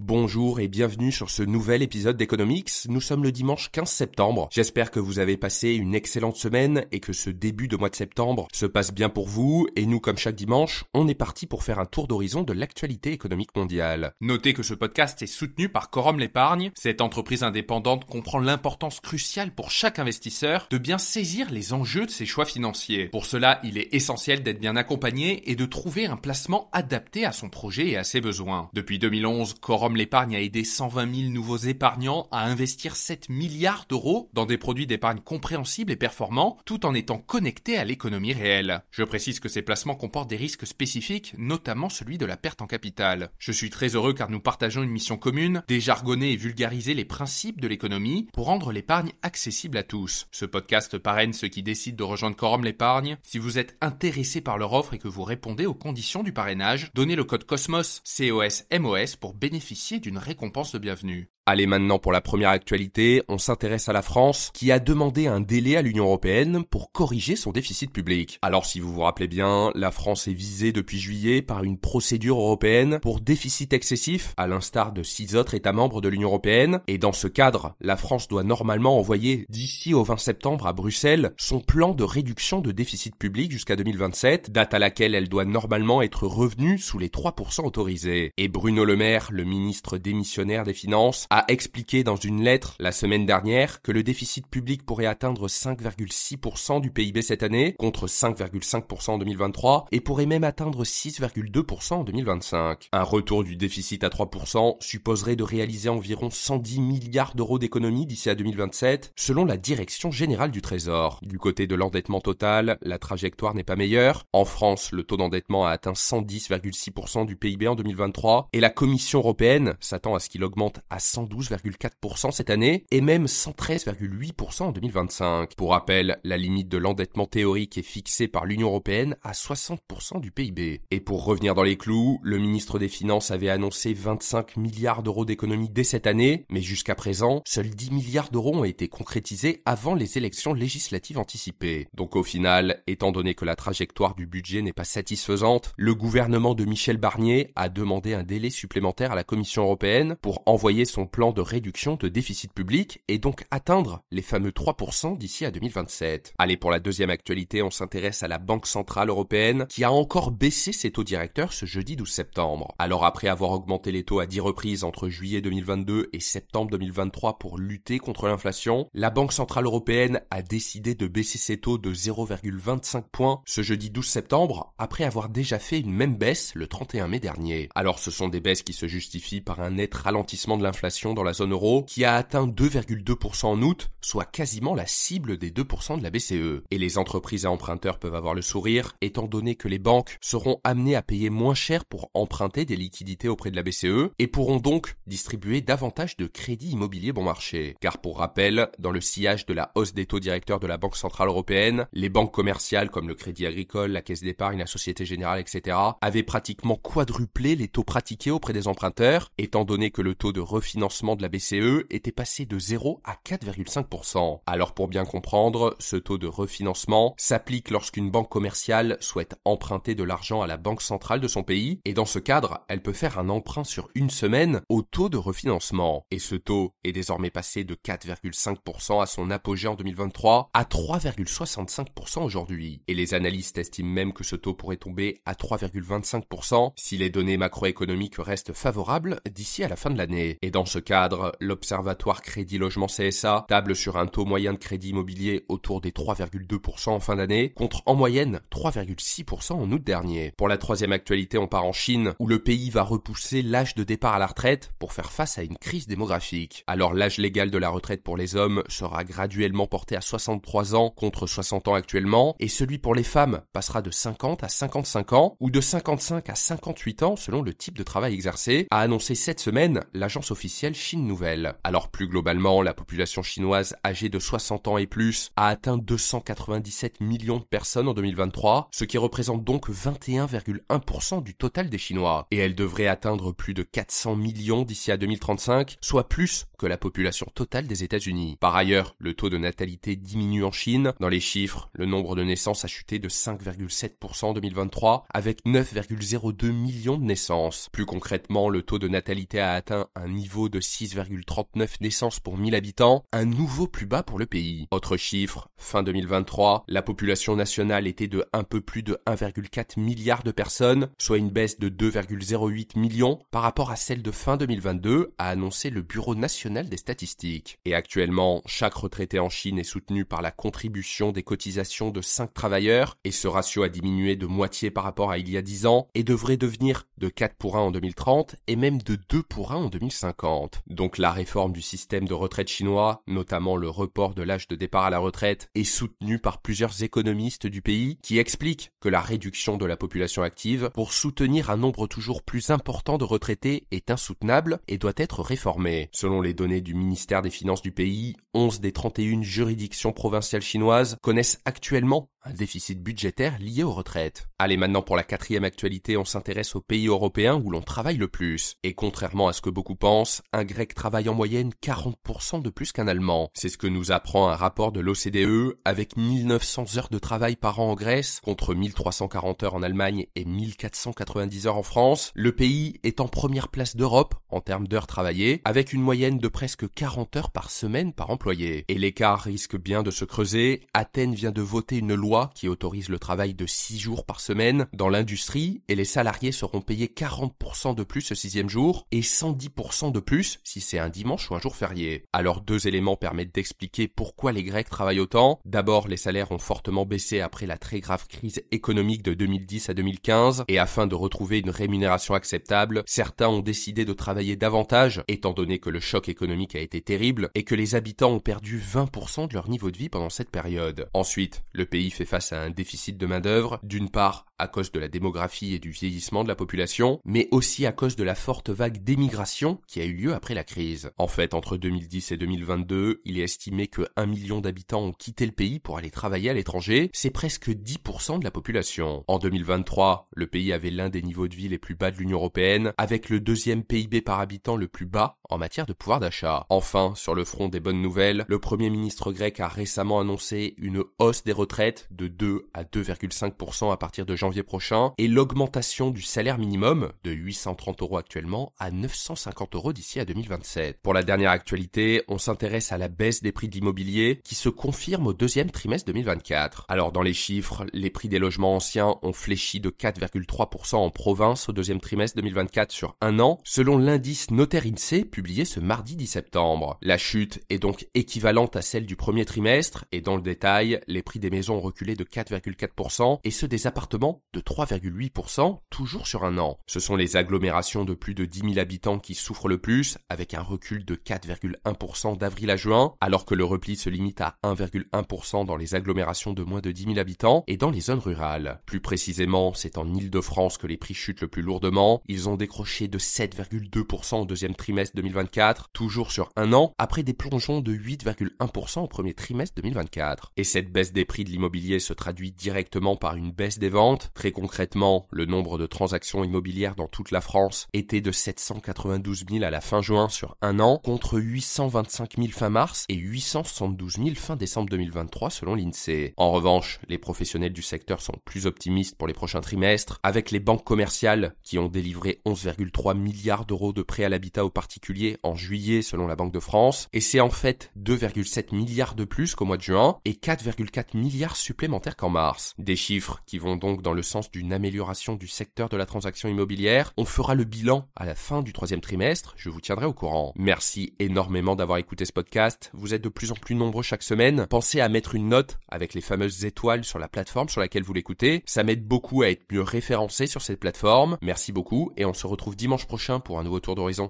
Bonjour et bienvenue sur ce nouvel épisode d'Economics. Nous sommes le dimanche 15 septembre. J'espère que vous avez passé une excellente semaine et que ce début de mois de septembre se passe bien pour vous. Et nous, comme chaque dimanche, on est parti pour faire un tour d'horizon de l'actualité économique mondiale. Notez que ce podcast est soutenu par Quorum l'Épargne. Cette entreprise indépendante comprend l'importance cruciale pour chaque investisseur de bien saisir les enjeux de ses choix financiers. Pour cela, il est essentiel d'être bien accompagné et de trouver un placement adapté à son projet et à ses besoins. Depuis 2011, Quorum l'Épargne a aidé 120 000 nouveaux épargnants à investir 7 milliards d'euros dans des produits d'épargne compréhensibles et performants, tout en étant connectés à l'économie réelle. Je précise que ces placements comportent des risques spécifiques, notamment celui de la perte en capital. Je suis très heureux car nous partageons une mission commune, déjargonner et vulgariser les principes de l'économie pour rendre l'épargne accessible à tous. Ce podcast parraine ceux qui décident de rejoindre Quorum l'Épargne. Si vous êtes intéressé par leur offre et que vous répondez aux conditions du parrainage, donnez le code COSMOS, COSMOS, pour bénéficier d'une récompense de bienvenue. Allez, maintenant pour la première actualité, on s'intéresse à la France qui a demandé un délai à l'Union européenne pour corriger son déficit public. Alors si vous vous rappelez bien, la France est visée depuis juillet par une procédure européenne pour déficit excessif, à l'instar de 6 autres États membres de l'Union européenne. Et dans ce cadre, la France doit normalement envoyer d'ici au 20 septembre à Bruxelles son plan de réduction de déficit public jusqu'à 2027, date à laquelle elle doit normalement être revenue sous les 3% autorisés. Et Bruno Le Maire, le ministre démissionnaire des Finances, a expliqué dans une lettre la semaine dernière que le déficit public pourrait atteindre 5,6% du PIB cette année, contre 5,5% en 2023, et pourrait même atteindre 6,2% en 2025. Un retour du déficit à 3% supposerait de réaliser environ 110 milliards d'euros d'économies d'ici à 2027, selon la Direction générale du Trésor. Du côté de l'endettement total, la trajectoire n'est pas meilleure. En France, le taux d'endettement a atteint 110,6% du PIB en 2023, et la Commission européenne s'attend à ce qu'il augmente à 112,4% cette année et même 113,8% en 2025. Pour rappel, la limite de l'endettement théorique est fixée par l'Union européenne à 60% du PIB. Et pour revenir dans les clous, le ministre des Finances avait annoncé 25 milliards d'euros d'économies dès cette année, mais jusqu'à présent, seuls 10 milliards d'euros ont été concrétisés avant les élections législatives anticipées. Donc au final, étant donné que la trajectoire du budget n'est pas satisfaisante, le gouvernement de Michel Barnier a demandé un délai supplémentaire à la Commission européenne pour envoyer son plan de réduction de déficit public et donc atteindre les fameux 3% d'ici à 2027. Allez, pour la deuxième actualité, on s'intéresse à la Banque centrale européenne qui a encore baissé ses taux directeurs ce jeudi 12 septembre. Alors après avoir augmenté les taux à 10 reprises entre juillet 2022 et septembre 2023 pour lutter contre l'inflation, la Banque centrale européenne a décidé de baisser ses taux de 0,25 points ce jeudi 12 septembre après avoir déjà fait une même baisse le 31 mai dernier. Alors ce sont des baisses qui se justifient par un net ralentissement de l'inflation dans la zone euro qui a atteint 2,2% en août, soit quasiment la cible des 2% de la BCE. Et les entreprises et emprunteurs peuvent avoir le sourire, étant donné que les banques seront amenées à payer moins cher pour emprunter des liquidités auprès de la BCE et pourront donc distribuer davantage de crédits immobiliers bon marché. Car pour rappel, dans le sillage de la hausse des taux directeurs de la Banque centrale européenne, les banques commerciales comme le Crédit Agricole, la Caisse d'épargne, la Société Générale, etc. avaient pratiquement quadruplé les taux pratiqués auprès des emprunteurs, étant donné que le taux de refinancement de la BCE était passé de 0 à 4,5%. Alors pour bien comprendre, ce taux de refinancement s'applique lorsqu'une banque commerciale souhaite emprunter de l'argent à la banque centrale de son pays, et dans ce cadre, elle peut faire un emprunt sur une semaine au taux de refinancement. Et ce taux est désormais passé de 4,5% à son apogée en 2023 à 3,65% aujourd'hui. Et les analystes estiment même que ce taux pourrait tomber à 3,25% si les données macroéconomiques restent favorables d'ici à la fin de l'année. Et dans ce cadre, l'Observatoire Crédit Logement CSA table sur un taux moyen de crédit immobilier autour des 3,2% en fin d'année, contre en moyenne 3,6% en août dernier. Pour la troisième actualité, on part en Chine, où le pays va repousser l'âge de départ à la retraite pour faire face à une crise démographique. Alors l'âge légal de la retraite pour les hommes sera graduellement porté à 63 ans contre 60 ans actuellement, et celui pour les femmes passera de 50 à 55 ans, ou de 55 à 58 ans selon le type de travail exercé, a annoncé cette semaine l'agence officielle officiel Chine Nouvelle. Alors plus globalement, la population chinoise âgée de 60 ans et plus a atteint 297 millions de personnes en 2023, ce qui représente donc 21,1% du total des Chinois. Et elle devrait atteindre plus de 400 millions d'ici à 2035, soit plus que la population totale des États-Unis. Par ailleurs, le taux de natalité diminue en Chine. Dans les chiffres, le nombre de naissances a chuté de 5,7% en 2023, avec 9,02 millions de naissances. Plus concrètement, le taux de natalité a atteint un niveau de 6,39 naissances pour 1000 habitants, un nouveau plus bas pour le pays. Autre chiffre, fin 2023, la population nationale était de un peu plus de 1,4 milliard de personnes, soit une baisse de 2,08 millions par rapport à celle de fin 2022, a annoncé le Bureau national des statistiques. Et actuellement, chaque retraité en Chine est soutenu par la contribution des cotisations de 5 travailleurs, et ce ratio a diminué de moitié par rapport à il y a 10 ans, et devrait devenir de 4 pour 1 en 2030, et même de 2 pour 1 en 2050. Donc la réforme du système de retraite chinois, notamment le report de l'âge de départ à la retraite, est soutenue par plusieurs économistes du pays, qui expliquent que la réduction de la population active pour soutenir un nombre toujours plus important de retraités est insoutenable et doit être réformée. Selon les données du ministère des Finances du pays, 11 des 31 juridictions provinciales chinoises connaissent actuellement un déficit budgétaire lié aux retraites. Allez, maintenant pour la 4e actualité, on s'intéresse aux pays européens où l'on travaille le plus. Et contrairement à ce que beaucoup pensent, un Grec travaille en moyenne 40% de plus qu'un Allemand. C'est ce que nous apprend un rapport de l'OCDE avec 1900 heures de travail par an en Grèce, contre 1340 heures en Allemagne et 1490 heures en France. Le pays est en première place d'Europe en termes d'heures travaillées, avec une moyenne de presque 40 heures par semaine par employé. Et l'écart risque bien de se creuser. Athènes vient de voter une loi qui autorise le travail de 6 jours par semaine dans l'industrie, et les salariés seront payés 40% de plus ce 6e jour et 110% de plus si c'est un dimanche ou un jour férié. Alors 2 éléments permettent d'expliquer pourquoi les Grecs travaillent autant. D'abord, les salaires ont fortement baissé après la très grave crise économique de 2010 à 2015, et afin de retrouver une rémunération acceptable, certains ont décidé de travailler davantage, étant donné que le choc économique a été terrible et que les habitants ont perdu 20% de leur niveau de vie pendant cette période. Ensuite, le pays fait face à un déficit de main-d'œuvre, d'une part à cause de la démographie et du vieillissement de la population, mais aussi à cause de la forte vague d'émigration qui a eu lieu après la crise. En fait, entre 2010 et 2022, il est estimé que 1 million d'habitants ont quitté le pays pour aller travailler à l'étranger, c'est presque 10% de la population. En 2023, le pays avait l'un des niveaux de vie les plus bas de l'Union européenne, avec le 2e PIB par habitant le plus bas en matière de pouvoir d'achat. Enfin, sur le front des bonnes nouvelles, le Premier ministre grec a récemment annoncé une hausse des retraites de 2 à 2,5% à partir de janvier prochain, et l'augmentation du salaire minimum de 830 € actuellement à 950 € d'ici à 2027. Pour la dernière actualité, on s'intéresse à la baisse des prix de l'immobilier qui se confirme au 2e trimestre 2024. Alors dans les chiffres, les prix des logements anciens ont fléchi de 4,3% en province au 2e trimestre 2024 sur un an, selon l'indice Notaire INSEE publié ce mardi 10 septembre. La chute est donc équivalente à celle du 1er trimestre, et dans le détail, les prix des maisons ont reculé de 4,4% et ceux des appartements de 3,8%, toujours sur un an. Ce sont les agglomérations de plus de 10 000 habitants qui souffrent le plus, avec un recul de 4,1% d'avril à juin, alors que le repli se limite à 1,1% dans les agglomérations de moins de 10 000 habitants et dans les zones rurales. Plus précisément, c'est en Île-de-France que les prix chutent le plus lourdement. Ils ont décroché de 7,2% au 2e trimestre 2024, toujours sur un an, après des plongeons de 8,1% au 1er trimestre 2024. Et cette baisse des prix de l'immobilier se traduit directement par une baisse des ventes. Très concrètement, le nombre de transactions immobilières dans toute la France était de 792 000 à la fin juin sur un an, contre 825 000 fin mars et 872 000 fin décembre 2023 selon l'INSEE. En revanche, les professionnels du secteur sont plus optimistes pour les prochains trimestres, avec les banques commerciales qui ont délivré 11,3 milliards d'euros de prêts à l'habitat aux particuliers en juillet selon la Banque de France, et c'est en fait 2,7 milliards de plus qu'au mois de juin et 4,4 milliards supplémentaires qu'en mars. Des chiffres qui vont donc dans le sens d'une amélioration du secteur de la transaction immobilière. On fera le bilan à la fin du 3e trimestre, je vous tiendrai au courant. Merci énormément d'avoir écouté ce podcast, vous êtes de plus en plus nombreux chaque semaine. Pensez à mettre une note avec les fameuses étoiles sur la plateforme sur laquelle vous l'écoutez, ça m'aide beaucoup à être mieux référencé sur cette plateforme. Merci beaucoup et on se retrouve dimanche prochain pour un nouveau tour d'horizon.